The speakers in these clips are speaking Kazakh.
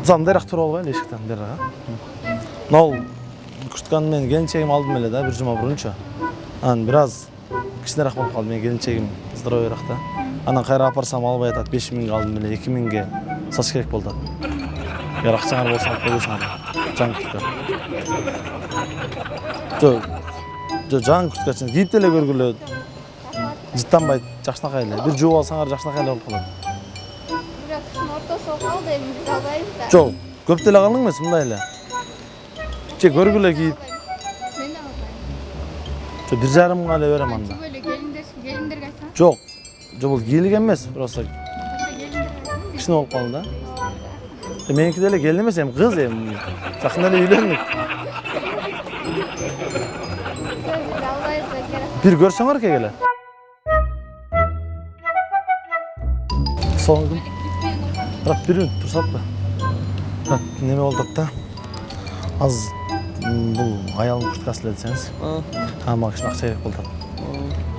Zandarak tur olbayın eşikten derağa. Nol kuştkan men gelinçegim aldım ele da bir juma burunça. An biraz kişinerak bolup kaldım men gelinçegim zdroverak da. Anan kayra aparsam alбай atat 5000 aldım ele 2000 saç kerek boldu. Yer akçаңар болса алып койбойсуңар. Жаңы куртка. Жаңы курткачын кийип деле көргүлө. Жыттанбай жакшынакай эле. Бир жууп алсаңар жакшынакай эле болуп калат. Бирок кыштын ортосу болуп калды, эми биз албайбыз да. Жок, көп деле калың эмес, мындай эле. Че көргүлө кийип. Мен да албайм. Че 1,5 эле берем анда. Böyle gelindirge aytsам. Жок. Жок, бул кийлик эмес, просто Gelindirge aytsam. кичине болуп калды да. Меники деле келин эмес, эми кыз эми. Жакында эле үйлөндүк. Biz albayбыз да керек. Бир көрсөңөр келе. Соңгу. Рат бир мүнөт турсатпы. Рат неме болуп атат да. Аз бул аялдын курткасы эле десеңиз. Мага кичине акча керек болуп атат.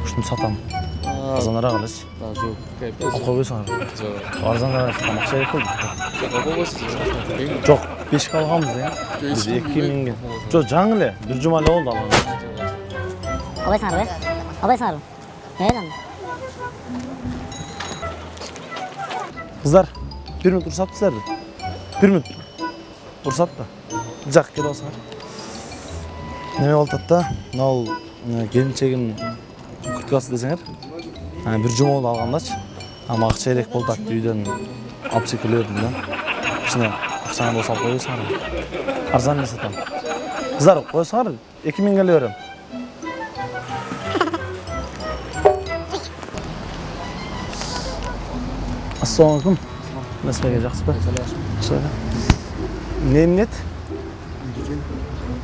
Куштум сатам. Арзаныраак элечи. Жок, кайп. Алып койбойсуңар. Жок. Арзаныраак сатам, акча керек болду. Жок, Жок, 5 алганбыз ya. Biz 2000 ге. Жок, жаңы эле. Бир жума эле болду алган. Албайсыңарбы? Албайсыңарбы? Неден? Кыздар, 1 мүнөт урсатпысыздарбы? 1 мүнөт. Урсатпы? Жак келип алсаңар. Неме болуп атат да? Мынау келинчегим курткасы десеңер. Бир жума болду алгандачы. Ама акча керек болуп атат үйдөн алып чекелеп бердим да. Кичине акчаңар болсо алып койбойсуңар. Арзан эле сатам. Кыздар, койсоңар 2000 эле берем. Assalamualaikum. Nasılsınız? Жақсыбы? Жақсы. Не эмнет?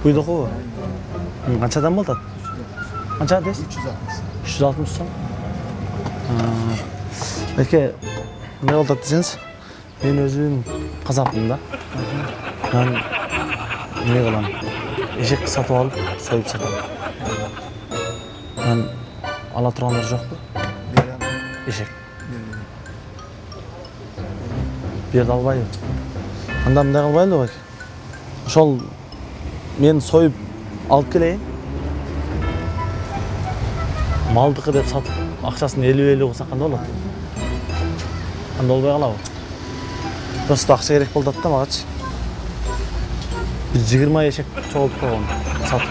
Буйдық о. Қаншадан болды? Қанша дейсіз? 360 сом. Бәке, не болды десеңіз? Мен өзім қазаппын да. Мен не қылам? Ешек сатып алып, сойып сатам. Мен ала тұрғандар жоқ па? Ешек. Берді албайбы. Анда мындай кылбайлы бак. Ошол мен союп алып келейин. Малдыкы деп сатып, акчасын 50 кылсак кандай болот? Анда болбой калабы? Просто акча керек болуп атат да магачы. Бир 20 эшек чогулуп койгон сатып.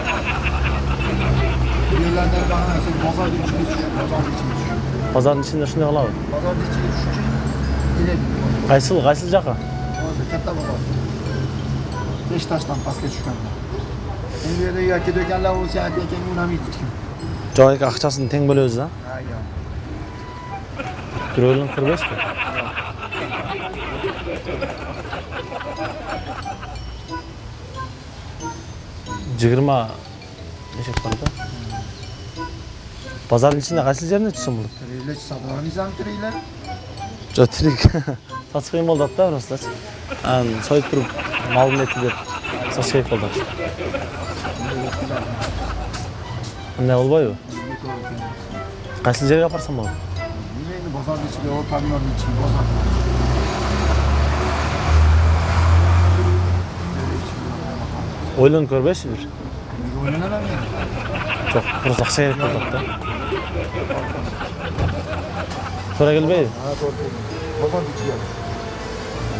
Yerlerden bana pazar içine Базардын ичинде düşüyor. ушундай кылабы? Pazar içine düşünce ileri. Кайсыл жака? Katta baba. Beşiktaş'tan paske düşkende. Şimdi yerde yaki dökenler o seyahatteyken uğramayıp tutkum. Жок, эки акчасын тең бөлөбүз да. Ayya. Бирөөлүн кырбайсызбы? Жыгырма эшек бар да. Базардын ичинде кайсыл жерине түшсөм болот? Tırıyla sadığa nizam tırıyla. Жок, тирик. Сатыш кыйын болуп атат да просто. Союп туруп малдын эти деп сатыш керек болуп атат. Андай болбойбу? Кайсыл жерге апарсам болот? Yine pazar içinde o kamyonun içinde pazar. Ойлонуп көрбөйсүз бир? Oynanamam yani. Жок, просто акча керек болуп атат да. Туура келбейби? Ha doğru. Pazar içinde.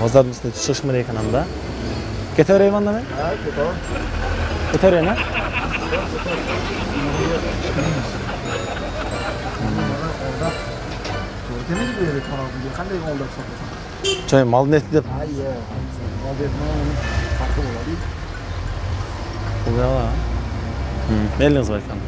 Базардын ичинде түшүшүм керек экен анда. Кете берейинби анда мен? Ha kötü. Кете берейин, а? Orada. Demedi böyle tarafı. Kanday oldu satıyorsun. Жок, малдын эти деп Hayır. Aldırma onun farkı olabilir. болбой калабы? Мейлиңиз байкам.